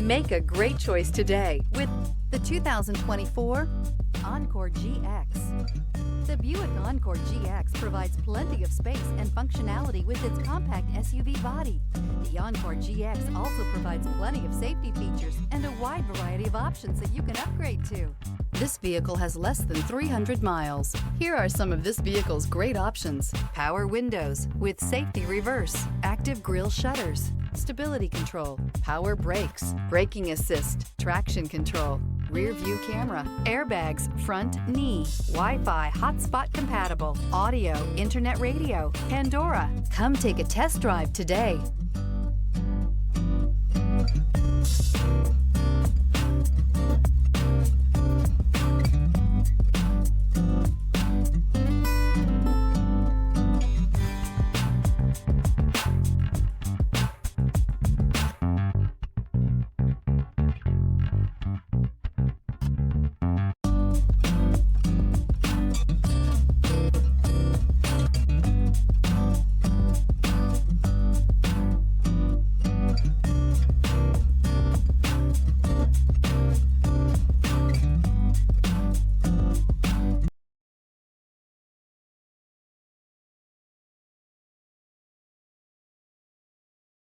Make a great choice today with the 2024 Encore GX. The Buick Encore GX provides plenty of space and functionality with its compact SUV body. The Encore GX also provides plenty of safety features and a wide variety of options that you can upgrade to. This vehicle has less than 300 miles. Here are some of this vehicle's great options: power windows with safety reverse, active grille shutters, stability control, power brakes, braking assist, traction control, rear view camera, airbags, front knee, Wi-Fi hotspot compatible, audio, internet radio, Pandora. Come take a test drive today.